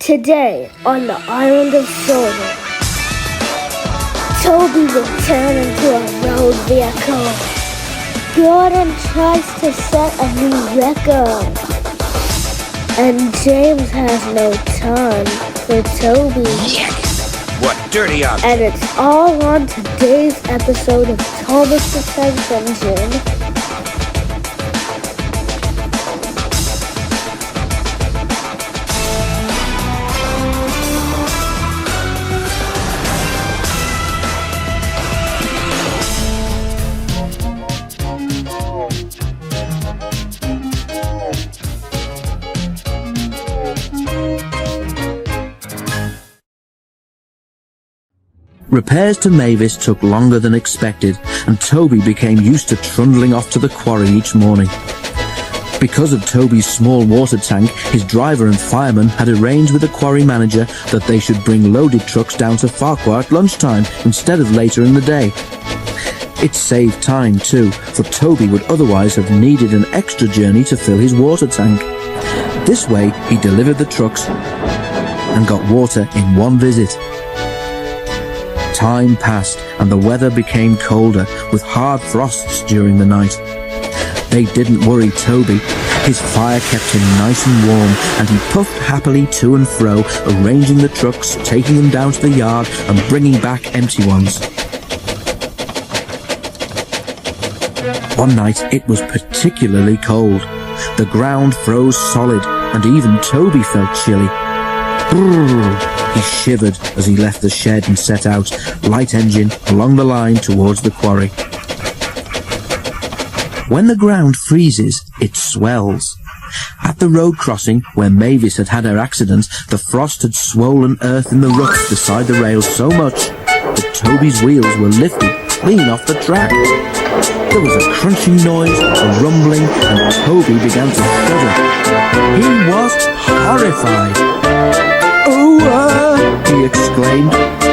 Today, on the island of Silver, Toby will turn into a road vehicle. Gordon tries to set a new record. And James has no time for Toby. What dirty object? And it's all on today's episode of Thomas the Tank Engine. Repairs to Mavis took longer than expected, and Toby became used to trundling off to the quarry each morning. Because of Toby's small water tank, his driver and fireman had arranged with the quarry manager that they should bring loaded trucks down to Farquhar at lunchtime instead of later in the day. It saved time too, for Toby would otherwise have needed an extra journey to fill his water tank. This way, he delivered the trucks and got water in one visit. Time passed and the weather became colder, with hard frosts during the night. They didn't worry Toby. His fire kept him nice and warm, and he puffed happily to and fro, arranging the trucks, taking them down to the yard and bringing back empty ones. One night it was particularly cold. The ground froze solid, and even Toby felt chilly. Brrr. He shivered as he left the shed and set out, light engine, along the line towards the quarry. When the ground freezes, it swells. At the road crossing, where Mavis had had her accident, the frost had swollen earth in the ruts beside the rails so much that Toby's wheels were lifted clean off the track. There was a crunching noise, a rumbling, and Toby began to shudder. He was horrified. He exclaimed,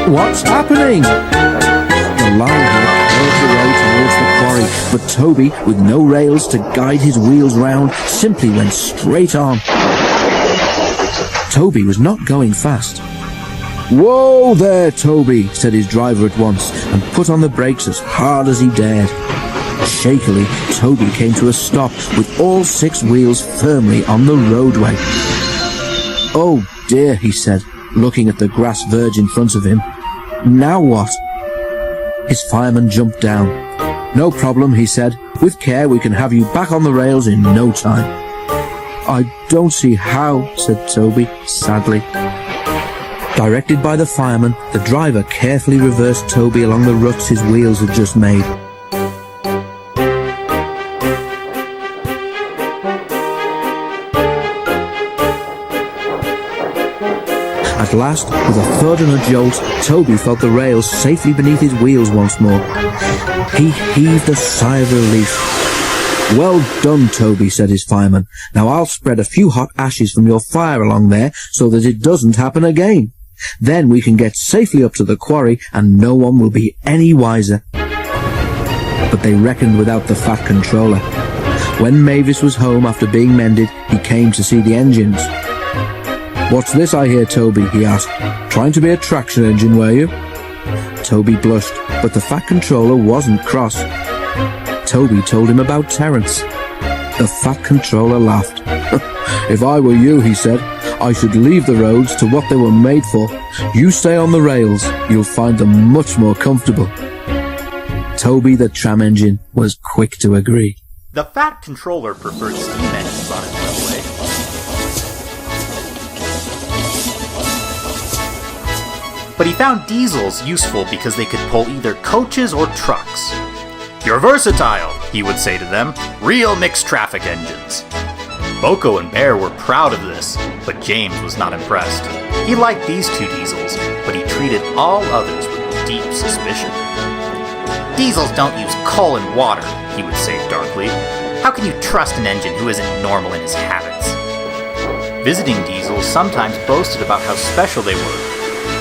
"What's happening?" The line had curved the road towards the quarry, but Toby, with no rails to guide his wheels round, simply went straight on. Toby was not going fast. "Whoa there, Toby," said his driver at once, and put on the brakes as hard as he dared. Shakily, Toby came to a stop with all 6 wheels firmly on the roadway. "Oh dear," he said, looking at the grass verge in front of him. "Now what?" His fireman jumped down. "No problem," he said. "With care we can have you back on the rails in no time." "I don't see how," said Toby, sadly. Directed by the fireman, the driver carefully reversed Toby along the ruts his wheels had just made. At last, with a thud and a jolt, Toby felt the rails safely beneath his wheels once more. He heaved a sigh of relief. "Well done, Toby," said his fireman. "Now I'll spread a few hot ashes from your fire along there so that it doesn't happen again. Then we can get safely up to the quarry and no one will be any wiser." But they reckoned without the fat controller. When Mavis was home after being mended, he came to see the engines. "What's this I hear, Toby?" he asked. "Trying to be a traction engine, were you?" Toby blushed, but the fat controller wasn't cross. Toby told him about Terence. The fat controller laughed. "If I were you," he said, "I should leave the roads to what they were made for. You stay on the rails. You'll find them much more comfortable." Toby the tram engine was quick to agree. The fat controller preferred steam engines on his railway. But he found diesels useful because they could pull either coaches or trucks. "You're versatile," he would say to them. "Real mixed traffic engines." Boko and Bear were proud of this, but James was not impressed. He liked these 2 diesels, but he treated all others with deep suspicion. "Diesels don't use coal and water," he would say darkly. "How can you trust an engine who isn't normal in his habits?" Visiting diesels sometimes boasted about how special they were.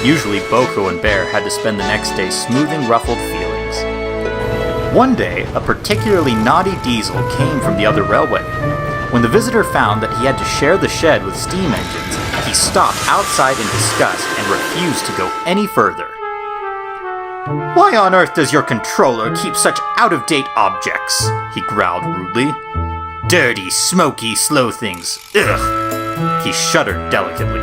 Usually Boko and Bear had to spend the next day smoothing ruffled feelings. One day, a particularly naughty diesel came from the other railway. When the visitor found that he had to share the shed with steam engines, He stopped outside in disgust and refused to go any further. "Why on earth does your controller keep such out-of-date objects?" he growled rudely. "Dirty, smoky, slow things. Ugh!" He shuddered delicately.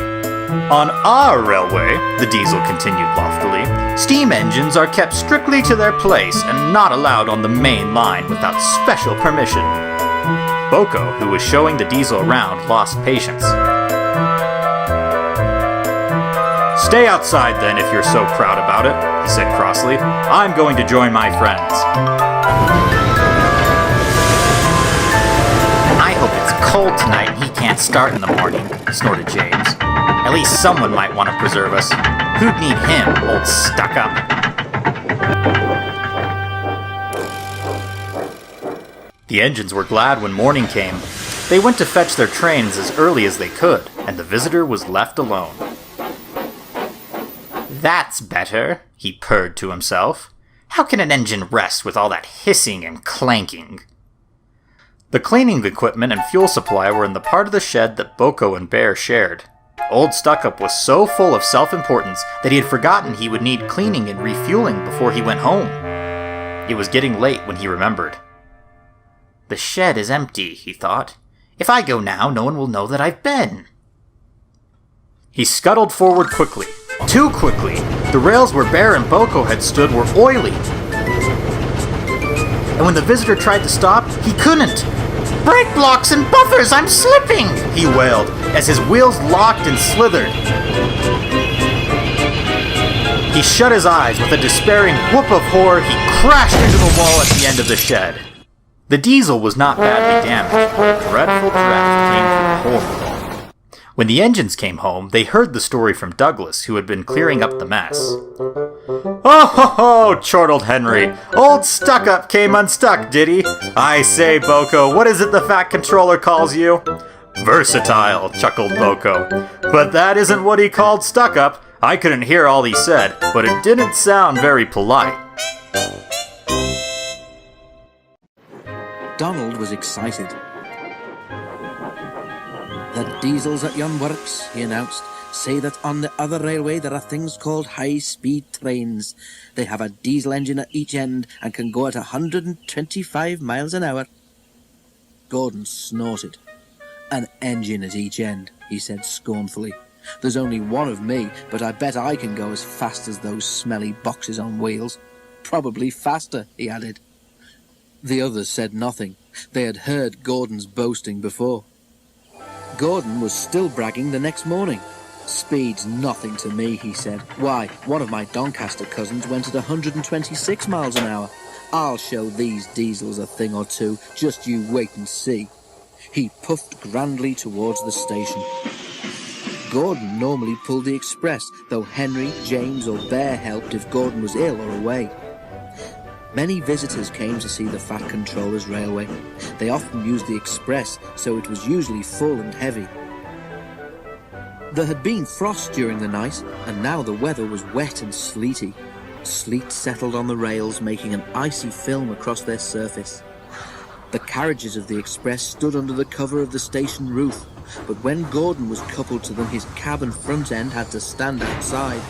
"On our railway," the diesel continued loftily, "steam engines are kept strictly to their place and not allowed on the main line without special permission." Boko, who was showing the diesel around, lost patience. "Stay outside then if you're so proud about it," he said crossly. "I'm going to join my friends." "I hope it's cold tonight and he can't start in the morning," snorted James. "At least someone might want to preserve us. Who'd need him, old stuck-up?" The engines were glad when morning came. They went to fetch their trains as early as they could, and the visitor was left alone. "That's better," he purred to himself. "How can an engine rest with all that hissing and clanking?" The cleaning equipment and fuel supply were in the part of the shed that Boko and Bear shared. Old Stuckup was so full of self-importance that he had forgotten he would need cleaning and refueling before he went home. It was getting late when he remembered. "The shed is empty," he thought. "If I go now, no one will know that I've been." He scuttled forward quickly. Too quickly. The rails where Bear and Boko had stood were oily. And when the visitor tried to stop, he couldn't. "Brake blocks and buffers, I'm slipping!" he wailed, as his wheels locked and slithered. He shut his eyes. With a despairing whoop of horror, he crashed into the wall at the end of the shed. The diesel was not badly damaged, but a dreadful draft came from the hole. When the engines came home, they heard the story from Douglas, who had been clearing up the mess. "Oh ho ho!" chortled Henry. "Old Stuck-up came unstuck, did he? I say, Boko, what is it the fat controller calls you?" "Versatile," chuckled Boko. "But that isn't what he called Stuck-up. I couldn't hear all he said, but it didn't sound very polite." Donald was excited. "The diesels at yon works," he announced, "say that on the other railway there are things called high-speed trains. They have a diesel engine at each end and can go at 125 miles an hour. Gordon snorted. "An engine at each end," he said scornfully. "There's only one of me, but I bet I can go as fast as those smelly boxes on wheels. Probably faster," he added. The others said nothing. They had heard Gordon's boasting before. Gordon was still bragging the next morning. "Speed's nothing to me," he said. "Why, one of my Doncaster cousins went at 126 miles an hour. I'll show these diesels a thing or two. Just you wait and see." He puffed grandly towards the station. Gordon normally pulled the express, though Henry, James or Bear helped if Gordon was ill or away. Many visitors came to see the Fat Controller's railway. They often used the express, so it was usually full and heavy. There had been frost during the night, and now the weather was wet and sleety. Sleet settled on the rails, making an icy film across their surface. The carriages of the express stood under the cover of the station roof, but when Gordon was coupled to them, his cab and front end had to stand outside.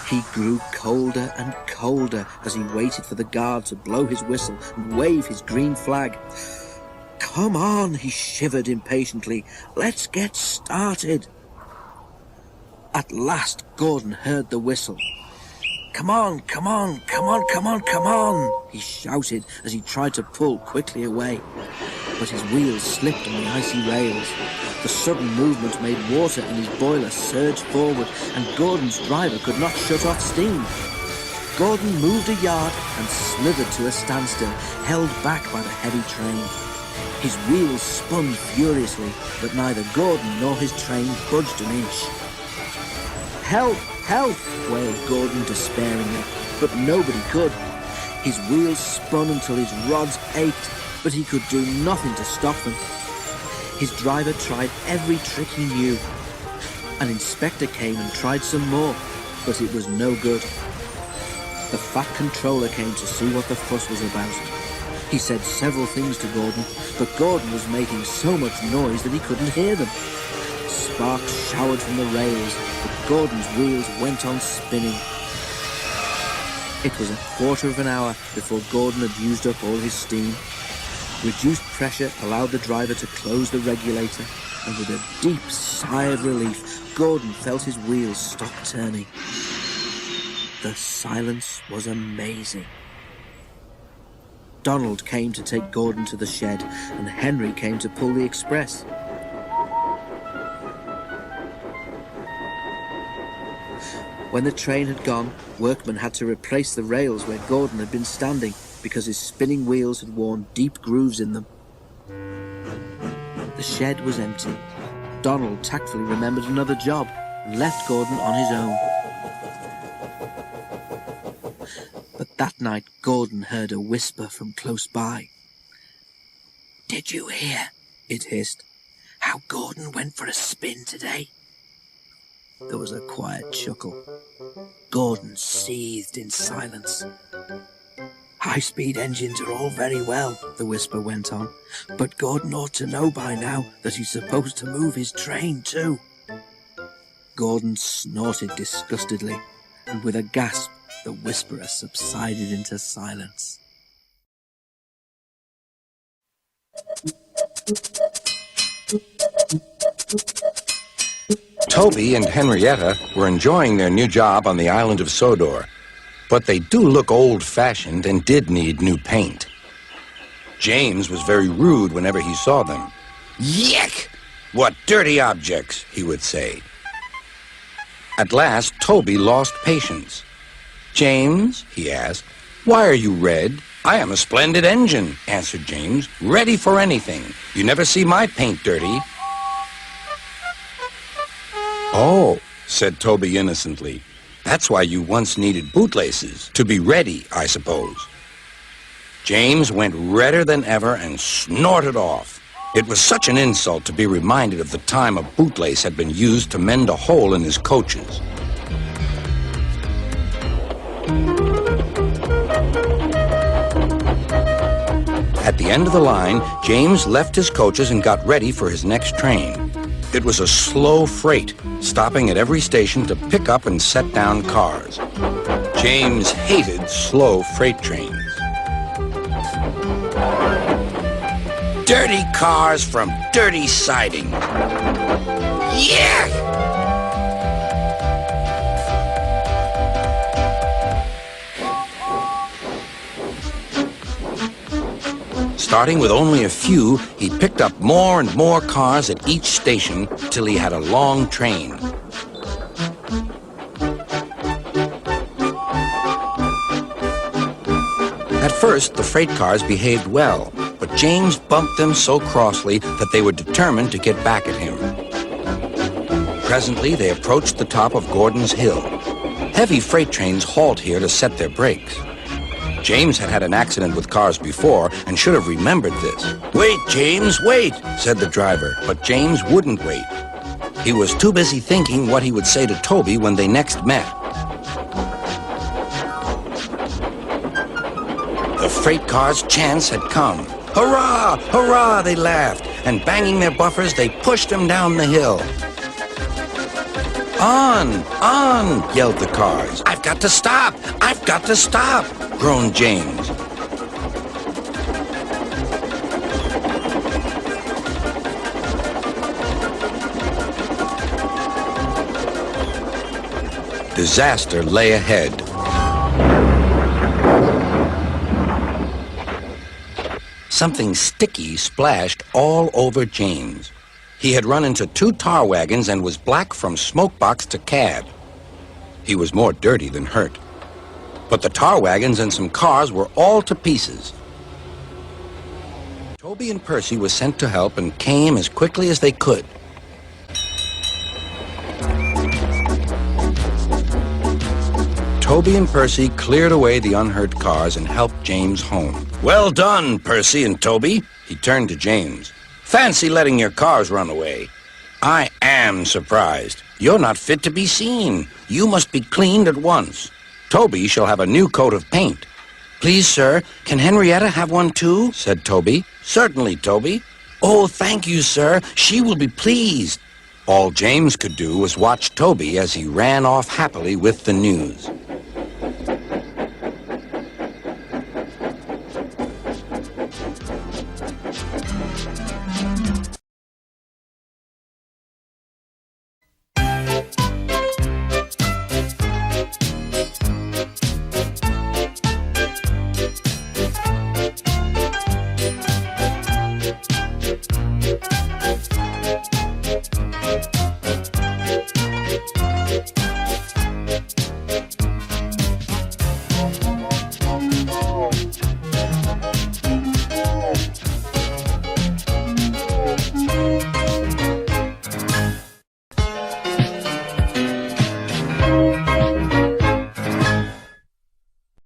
He grew colder and colder as he waited for the guard to blow his whistle and wave his green flag. "Come on," he shivered impatiently. "Let's get started." At last Gordon heard the whistle. "Come on, come on, come on, come on, come on," he shouted as he tried to pull quickly away. But his wheels slipped on the icy rails. The sudden movement made water in his boiler surge forward, and Gordon's driver could not shut off steam. Gordon moved a yard and slithered to a standstill, held back by the heavy train. His wheels spun furiously, but neither Gordon nor his train budged an inch. "Help! Help!" wailed Gordon despairingly, but nobody could. His wheels spun until his rods ached, but he could do nothing to stop them. His driver tried every trick he knew. An inspector came and tried some more, but it was no good. The Fat Controller came to see what the fuss was about. He said several things to Gordon, but Gordon was making so much noise that he couldn't hear them. sparks showered from the rails, but Gordon's wheels went on spinning. It was a quarter of an hour before Gordon had used up all his steam. Reduced pressure allowed the driver to close the regulator, and with a deep sigh of relief, Gordon felt his wheels stop turning. The silence was amazing. Donald came to take Gordon to the shed, and Henry came to pull the express. When the train had gone, workmen had to replace the rails where Gordon had been standing because his spinning wheels had worn deep grooves in them. The shed was empty. Donald tactfully remembered another job and left Gordon on his own. But that night, Gordon heard a whisper from close by. "Did you hear," it hissed, "how Gordon went for a spin today?" There was a quiet chuckle. Gordon seethed in silence. "High-speed engines are all very well," the whisper went on, "but Gordon ought to know by now that he's supposed to move his train too." Gordon snorted disgustedly, and with a gasp, the whisperer subsided into silence. Toby and Henrietta were enjoying their new job on the island of Sodor, but they do look old-fashioned and did need new paint. James was very rude whenever he saw them. "Yuck! What dirty objects," he would say. At last, Toby lost patience. "James," he asked, "why are you red?" "I am a splendid engine," answered James, "ready for anything. You never see my paint dirty." "Oh," said Toby innocently, "that's why you once needed bootlaces, to be ready, I suppose." James went redder than ever and snorted off. It was such an insult to be reminded of the time a bootlace had been used to mend a hole in his coaches. At the end of the line, James left his coaches and got ready for his next train. It was a slow freight, stopping at every station to pick up and set down cars. James hated slow freight trains. Dirty cars from dirty siding. Yeah! Starting with only a few, he picked up more and more cars at each station till he had a long train. At first, the freight cars behaved well, but James bumped them so crossly that they were determined to get back at him. Presently, they approached the top of Gordon's Hill. Heavy freight trains halt here to set their brakes. James had had an accident with cars before and should have remembered this. "Wait, James, wait," said the driver, but James wouldn't wait. He was too busy thinking what he would say to Toby when they next met. The freight car's chance had come. "Hurrah! Hurrah!" they laughed, and banging their buffers, they pushed him down the hill. "On! On!" yelled the cars. "I've got to stop! I've got to stop!" groaned James. Disaster lay ahead. Something sticky splashed all over James. He had run into 2 tar wagons and was black from smokebox to cab. He was more dirty than hurt. But the tar wagons and some cars were all to pieces. Toby and Percy were sent to help and came as quickly as they could. Toby and Percy cleared away the unhurt cars and helped James home. "Well done, Percy and Toby," he turned to James. "Fancy letting your cars run away. I am surprised. You're not fit to be seen. You must be cleaned at once. Toby shall have a new coat of paint." "Please, sir, can Henrietta have one too?" said Toby. "Certainly, Toby." "Oh, thank you, sir. She will be pleased." All James could do was watch Toby as he ran off happily with the news.